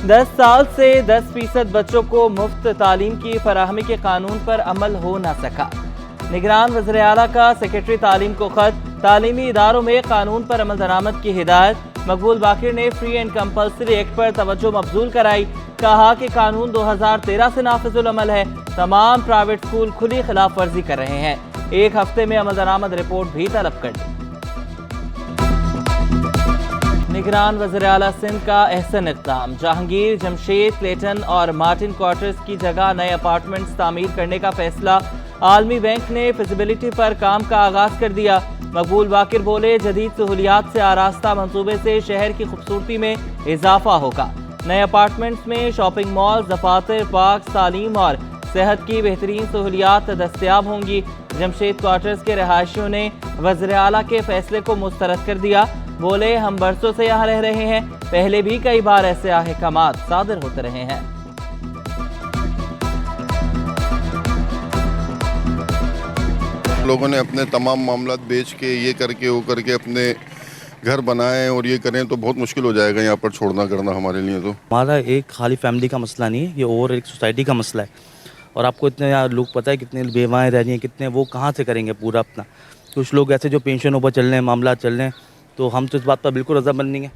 10 साल से 10% बच्चों को मुफ्त तालीम की फराहमी के कानून पर अमल हो न सका। निगरान वज़ीर आला का सेक्रेटरी तालीम को खत, तालीमी इदारों में कानून पर अमल दरामद की हिदायत। मकबूल बाकिर ने फ्री एंड कंपल्सरी एक्ट पर तवज्जो मबजूल कराई। कहा कि कानून 2013 से नाफिजुल अमल है। तमाम प्राइवेट स्कूल खुली खिलाफ वर्जी कर रहे हैं। 1 हफ्ते में अमल दरामद रिपोर्ट भी तलब कर दी। निगरान वज़ीर आला सिंध का अहसन इक़दाम, जहांगीर, जमशेद, क्लेटन और मार्टिन क्वार्टर्स की जगह नए अपार्टमेंट्स तामीर करने का फैसला। आलमी बैंक ने फिजिबिलिटी पर काम का आगाज कर दिया। मकबूल बाकिर बोले, जदीद सहूलियात से आरास्ता मंसूबे से शहर की खूबसूरती में इजाफा होगा। नए अपार्टमेंट्स में शॉपिंग मॉल, दफातर, पार्क, तालीम और सेहत की बेहतरीन सहूलियात दस्तयाब होंगी। जमशेद क्वार्टर्स के रहायशियों ने वज़ीर आला के फैसले को मुस्तरद कर दिया। बोले, हम बरसों से यहाँ रह रहे हैं, पहले भी कई बार ऐसे अहकामात सादर होते रहे हैं। लोगों ने अपने तमाम मामला बेच के ये करके वो करके अपने घर बनाए और ये करें तो बहुत मुश्किल हो जाएगा यहाँ पर छोड़ना करना हमारे लिए। तो हमारा एक खाली फैमिली का मसला नहीं है, ये और एक सोसाइटी का मसला है। और आपको इतने यहाँ लोग पता है कितने बेवाएँ रह रही हैं, कितने वो कहाँ से करेंगे पूरा अपना। कुछ लोग ऐसे जो पेंशन ऊपर चल रहे हैं, मामला चल रहे हैं, तो हम तो इस बात पर बिल्कुल रज़ामंद नहीं है।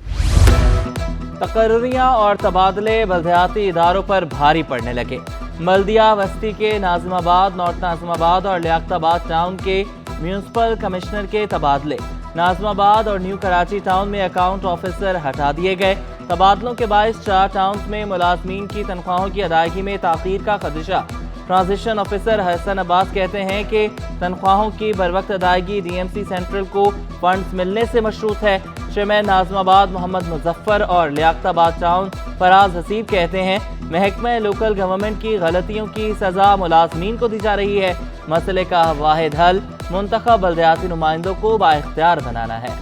तकर्रियाँ और तबादले बल्दियाती इदारों पर भारी पड़ने लगे। बल्दिया बस्ती के नाज़िमाबाद, नॉर्थ नाज़िमाबाद और लियाकताबाद टाउन के म्यूनसिपल कमिश्नर के तबादले। नाज़िमाबाद और न्यू कराची टाउन में अकाउंट ऑफिसर हटा दिए गए। तबादलों के बायस 4 टाउन्स में मुलाजमीन की तनख्वाहों की अदायगी में ताख़ीर का खदशा। ट्रांजिशन ऑफिसर हसन अब्बास कहते हैं कि तनख्वाहों की बरवक्त अदायगी DMC सेंट्रल को फंड्स मिलने से मशरूत है। चेयरमैन नाज़िमाबाद मोहम्मद मुजफ्फर और लियाकताबाद टाउन फराज हसीब कहते हैं, महकमा लोकल गवर्नमेंट की गलतियों की सजा मुलाजमीन को दी जा रही है। मसले का वाहिद हल मुंतखब बल्दियाती नुमाइंदों को बाइख्तियार बनाना है।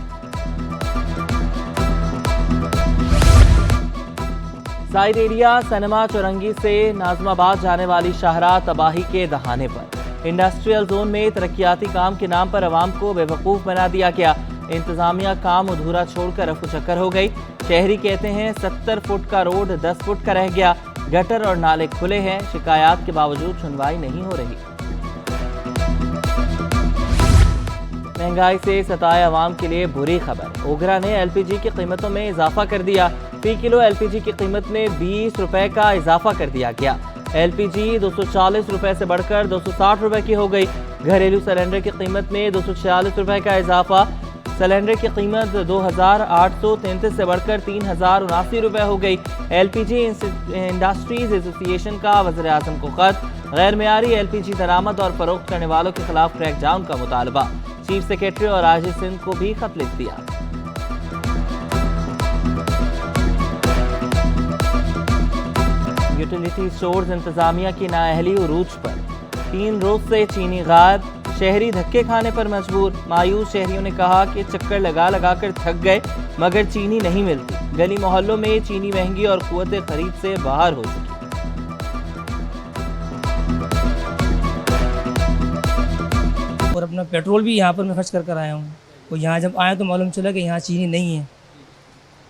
साइड एरिया सनमा चौरंगी से नाज़िमाबाद जाने वाली शाहराह तबाही के दहाने पर। इंडस्ट्रियल जोन में तरक्याती काम के नाम पर अवाम को बेवकूफ़ बना दिया गया। इंतजामिया काम अधूरा छोड़कर रफू चक्कर हो गई। शहरी कहते हैं 70 फुट का रोड 10 फुट का रह गया। गटर और नाले खुले हैं, शिकायत के बावजूद सुनवाई नहीं हो रही। महंगाई से सताए अवाम के लिए बुरी खबर। ओगरा ने LPG की कीमतों में इजाफा कर दिया। फी किलो LPG की कीमत में 20 रुपए का इजाफा कर दिया गया। LPG 240 रुपए से बढ़कर 260 रुपए की हो गई। घरेलू सिलेंडर की कीमत में 246 रुपए का इजाफा। सिलेंडर की कीमत 2833 से बढ़कर 3079 रुपए हो गई। LPG इंडस्ट्रीज एसोसिएशन का वज़ीर आज़म को खत, गैर मेयारी LPG दरामद और फरोख्त करने वालों के खिलाफ क्रैकडाउन का मुतालबा। चीफ सेक्रेटरी और आईजी सिंध को भी खत लिख दिया। यूटिलिटी स्टोर्स इंतजामिया की नाअहली उरूज पर। 3 रोज से चीनी गायब, शहरी धक्के खाने पर मजबूर। मायूस शहरियों ने कहा कि चक्कर लगा लगा कर थक गए मगर चीनी नहीं मिलती। गली मोहल्लों में चीनी महंगी और कुव्वत खरीद से बाहर हो चुकी। और अपना पेट्रोल भी यहाँ पर मैं खर्च कर आया हूँ। और यहाँ जब आया तो मालूम चला कि यहाँ चीनी नहीं है।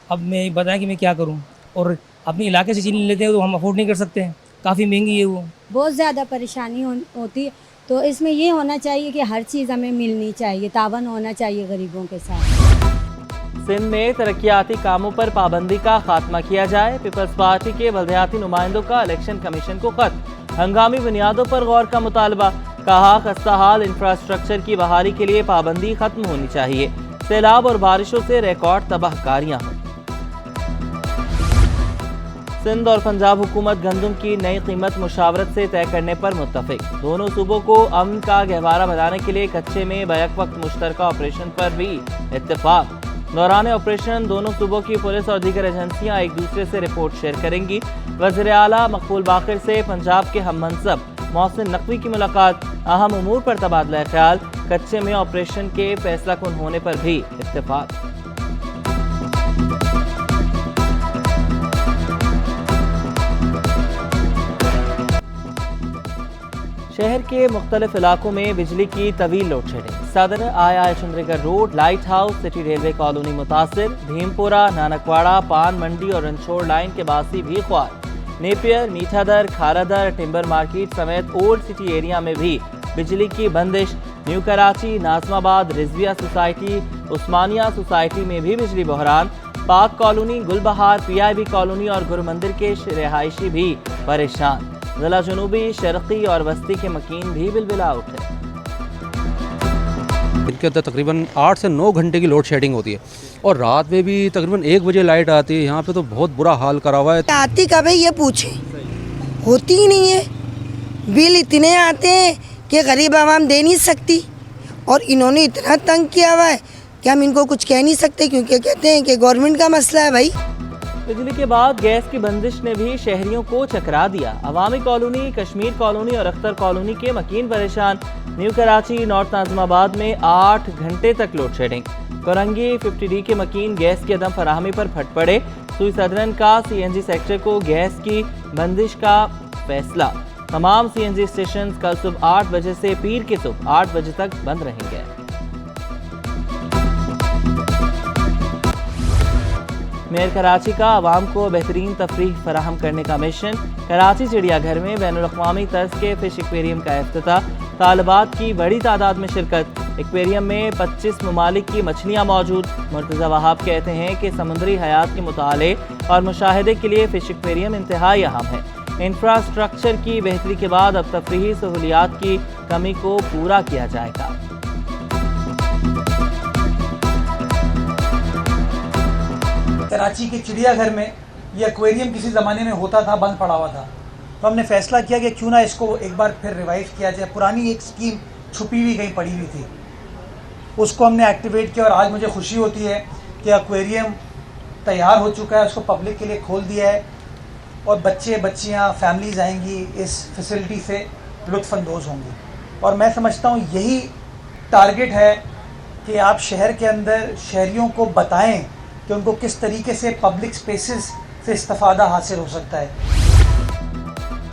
अब मैं बताया कि मैं क्या करूँ। और अपने इलाके से चीनी लेते हैं तो हम अफोर्ड नहीं कर सकते हैं, काफ़ी महंगी है वो। बहुत ज़्यादा परेशानी होती है। तो इसमें ये होना चाहिए कि हर चीज़ हमें मिलनी चाहिए, तावन होना चाहिए गरीबों के साथ। सिंध में तरक्याती कामों पर पाबंदी का खात्मा किया जाए। पीपल्स पार्टी के बल्दियाती नुमाइंदों का इलेक्शन कमीशन को खत, हंगामी बुनियादों पर गौर का मुतालबा। कहा, खस्ता हाल इंफ्रास्ट्रक्चर की बहाली के लिए पाबंदी खत्म होनी चाहिए। सैलाब और बारिशों से रिकॉर्ड तबाहकारियां हों। सिंध और पंजाब हुकूमत गंदम की नई कीमत मुशावरत से तय करने पर मुत्तफिक। दोनों सूबों को अमन का गहवारा बनाने के लिए कच्चे में बैक वक्त मुश्तरका ऑपरेशन पर भी इत्तेफाक। दौरान ऑपरेशन दोनों सूबों की पुलिस और दीगर एजेंसियां एक दूसरे से रिपोर्ट शेयर करेंगी। वज़ीर आला मकबूल बाकिर से पंजाब के हम मनसब मोहसिन नकवी की मुलाकात। अहम उमूर पर तबादला ख्याल। कच्चे में ऑपरेशन के फैसला कुन होने पर भी इत्तेफाक। शहर के मुख्तलिफ इलाकों में बिजली की तवील लोड शेडिंग। सदर आया Chandragarh road, light house, city railway colony मुतासिर, भीमपुरा, नानकवाड़ा, पान मंडी और रनछोड़ लाइन के बासी भी ख्वार। Napier, Mithadar, Kharadar, timber market समेत ओल्ड सिटी एरिया में भी बिजली की बंदिश। न्यू कराची, नाजमाबाद, रिजविया सोसाइटी, उस्मानिया सोसाइटी में भी बिजली बहरान। पाक कॉलोनी, गुलबहार, PIB कॉलोनी और गुरु मंदिर के रिहायशी भी परेशान। जिला जनूबी, शर्की और वस्ती के मकीन भी बिलबिला उठे। इनके अंदर तकरीबन 8 से 9 घंटे की लोड शेडिंग होती है और रात में भी तकरीबन 1 बजे लाइट आती है। यहाँ पे तो बहुत बुरा हाल करा हुआ है। आती कब है ये पूछे, होती ही नहीं है। बिल इतने आते हैं कि गरीब आवाम दे नहीं सकती और इन्होंने इतना तंग किया हुआ है कि हम इनको कुछ कह नहीं सकते, क्योंकि कहते हैं कि गवर्नमेंट का मसला है भाई। बिजली के बाद गैस की बंदिश ने भी शहरियों को चकरा दिया। अवामी कॉलोनी, कश्मीर कॉलोनी और अख्तर कॉलोनी के मकीन परेशान। न्यू कराची, नॉर्थ नाजमाबाद में 8 घंटे तक लोड शेडिंग। कोरंगी 50D के मकीन गैस की अदम फराहमी पर फट पड़े। सुई सदरन का CNG सेक्टर को गैस की बंदिश का फैसला। तमाम CNG स्टेशन कल सुबह 8 बजे से पीर की सुबह 8 बजे तक बंद रहेंगे। मेयर कराची का आवाम को बेहतरीन तफरीह फराहम करने का मिशन। कराची चिड़ियाघर में बैनुल-अक़वामी तर्ज के फिश एक्वेरियम का इफ्तिताह। तालिबात की बड़ी तादाद में शिरकत। एक्वेरियम में 25 ममालिक की मछलियाँ मौजूद। मुर्तज़ा वहाब कहते हैं कि समुद्री हयात के मुताले और मुशाहिदे के लिए फिश एक्वेरियम इंतहाई अहम है। इंफ्रास्ट्रक्चर की बेहतरी के बाद अब तफरीही सहूलियात की कमी को पूरा किया जाएगा। कराची के चिड़ियाघर में ये एक्वेरियम किसी ज़माने में होता था, बंद पड़ा हुआ था, तो हमने फैसला किया कि क्यों ना इसको एक बार फिर रिवाइव किया जाए। पुरानी एक स्कीम छुपी हुई कहीं पड़ी हुई थी, उसको हमने एक्टिवेट किया और आज मुझे खुशी होती है कि एक्वेरियम तैयार हो चुका है, उसको पब्लिक के लिए खोल दिया है और बच्चे बच्चियाँ फैमिलीज़ आएंगी, इस फैसिलिटी से लुत्फ़अंदोज़ होंगी। और मैं समझता हूँ यही टारगेट है कि आप शहर के अंदर शहरियों को बताएं कि उनको किस तरीके से पब्लिक स्पेसेस से इस्तेफादा हासिल हो सकता है।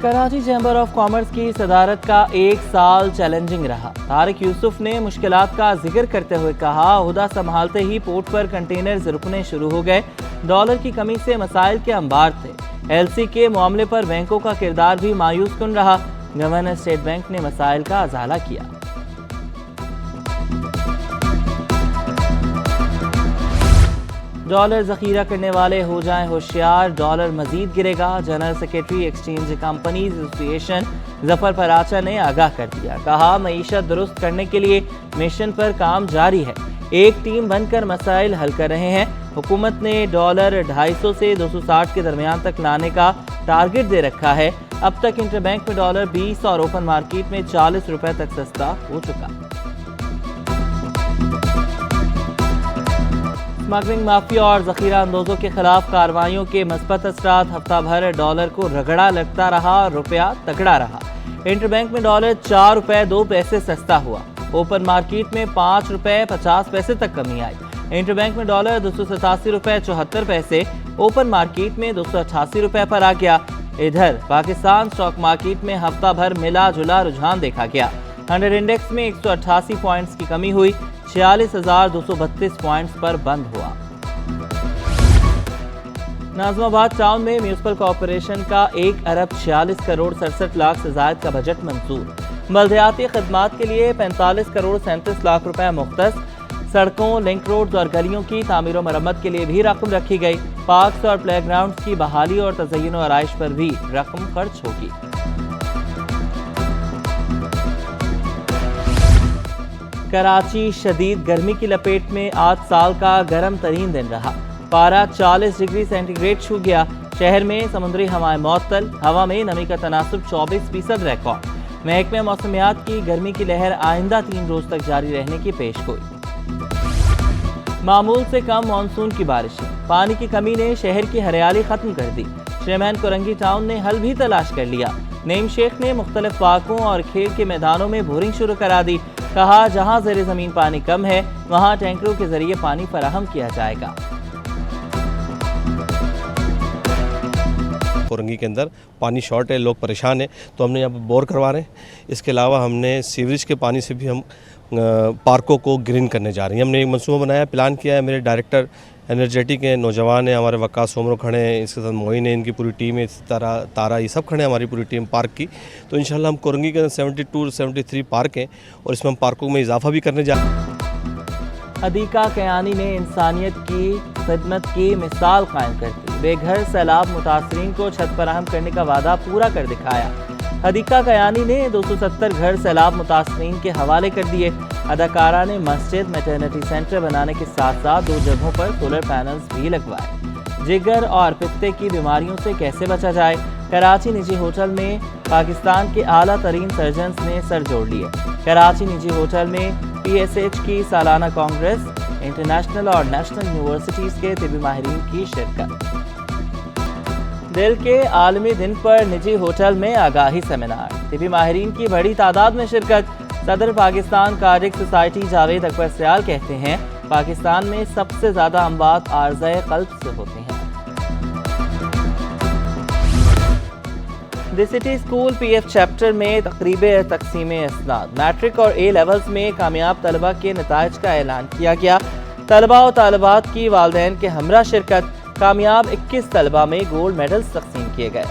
कराची चैम्बर ऑफ कॉमर्स की सदारत का 1 साल चैलेंजिंग रहा। तारिक यूसुफ ने मुश्किलात का जिक्र करते हुए कहा, ओहदा संभालते ही पोर्ट पर कंटेनर्स रुकने शुरू हो गए। डॉलर की कमी से मसाइल के अंबार थे। LC के मामले पर बैंकों का किरदार भी मायूस कुन रहा। गवर्नर स्टेट बैंक ने मसाइल का अजाला किया। डॉलर जखीरा करने वाले हो जाएं होशियार, डॉलर मजीद गिरेगा। General secretary exchange companies association Zafar Paracha ने आगाह कर दिया। कहा, मईशत दुरुस्त करने के लिए मिशन पर काम जारी है। एक टीम बनकर मसाइल हल कर रहे हैं। हुकूमत ने डॉलर 250 से 260 के दरमियान तक लाने का टारगेट दे रखा है। अब तक इंटरबैंक में डॉलर 20 और ओपन मार्केट में 40 रुपए तक सस्ता हो चुका। स्मगलिंग माफिया और जखीरा अंदोजों के खिलाफ कार्रवाइयों के मस्बत असरात। हफ्ता भर डॉलर को रगड़ा लगता रहा और रुपया तगड़ा रहा। इंटरबैंक में डॉलर 4 रुपए 2 पैसे सस्ता हुआ। ओपन मार्केट में 5 रुपए 50 पैसे तक कमी आई। इंटरबैंक में डॉलर 287 रुपए 74 पैसे ओपन मार्केट में 288 रुपए पर आ गया। इधर पाकिस्तान स्टॉक मार्केट में हफ्ता भर मिला जुला रुझान देखा गया। 100 इंडेक्स में 188 पॉइंट्स की कमी हुई, 46,232 पॉइंट्स पर बंद हुआ। नाजमाबाद टाउन में म्यूनिसिपल कॉरपोरेशन का 1 अरब 46 करोड़ 67 लाख से ज्यादा का बजट मंजूर। बल्दियाती खदमात के लिए 45 करोड़ 37 लाख रुपए मुख्तस। सड़कों, लिंक रोड्स और गलियों की तामीर और मरम्मत के लिए भी रकम रखी गई। पार्क्स और प्ले ग्राउंड की बहाली और तज़य्युन और आराइश पर भी रकम खर्च होगी। कराची शदीद गर्मी की लपेट में 8 साल का गर्म तरीन दिन रहा। पारा 40 डिग्री सेंटीग्रेड छू गया। शहर में समुद्री हवाएं मअतल, हवा में नमी का तनासुब 24% रिकॉर्ड। महकमे मौसमियात की गर्मी की लहर आइंदा 3 रोज तक जारी रहने की पेशगोई। मामूल से कम मानसून की बारिशें, पानी की कमी ने शहर की हरियाली खत्म कर दी। शेरमैन कोरंगी टाउन ने हल भी तलाश कर लिया। नईम शेख ने मुख्तलिफ पार्कों और खेल के मैदानों में बोरिंग शुरू करा दी। कहा, जहां ज़ेरे ज़मीन पानी कम है वहां टैंकरों के जरिए पानी फराहम किया जाएगा। कोरंगी के अंदर पानी शॉर्ट है, लोग परेशान हैं, तो हमने यहाँ पर बोर करवा रहे हैं। इसके अलावा हमने सीवरेज के पानी से भी हम पार्कों को ग्रीन करने जा रहे हैं। हमने एक मनसूबा बनाया, प्लान किया है। मेरे डायरेक्टर एनर्जेटिक हैं, नौजवान हैं, हमारे वक्कास सोमरो खड़े हैं, इसके साथ मोइन है, इनकी पूरी टीम है, तारा ये सब खड़े हैं, हमारी पूरी टीम पार्क की। तो इंशाल्लाह हम कोरंगी के अंदर 72 73 पार्क हैं और इसमें हम पार्कों में इजाफा भी करने जा रहे हैं। हदीका कयानी ने इंसानियत की खिदमत की मिसाल कायम करती बेघर सैलाब मुतासरीन को छत फराहम करने का वादा पूरा कर दिखाया। हदीका कयानी ने 270 घर सैलाब मुतासरीन के हवाले कर दिए। अदाकारा ने मस्जिद मैटरनिटी सेंटर बनाने के साथ साथ 2 जगहों पर सोलर पैनल्स भी लगवाए। जिगर और पित्ते की बीमारियों से कैसे बचा जाए, कराची निजी होटल में पाकिस्तान के आला तरीन सर्जन्स ने सर जोड़ लिए। कराची निजी होटल में PSH की सालाना कांग्रेस, इंटरनेशनल और नेशनल यूनिवर्सिटीज़ के तिबी माहिरीन की शिरकत। दिल के आलमी दिन पर निजी होटल में आगाही सेमिनार, तिबी माहिरीन की बड़ी तादाद में शिरकत। सदर पाकिस्तान कार्डिक सोसाइटी जावेद अकबर सयाल कहते हैं, पाकिस्तान में सबसे ज़्यादा अमवात आर्ज़े क़ल्ब से होती हैं। The city school PF chapter में तकरीब तकसीम इसनाद, मैट्रिक और A लेवल्स में कामयाब तलबा के नताइज का ऐलान किया गया। तलबा और तालिबात की वालिदैन के हमरा शिरकत, कामयाब 21 तलबा में गोल्ड मेडल्स तकसीम किए गए।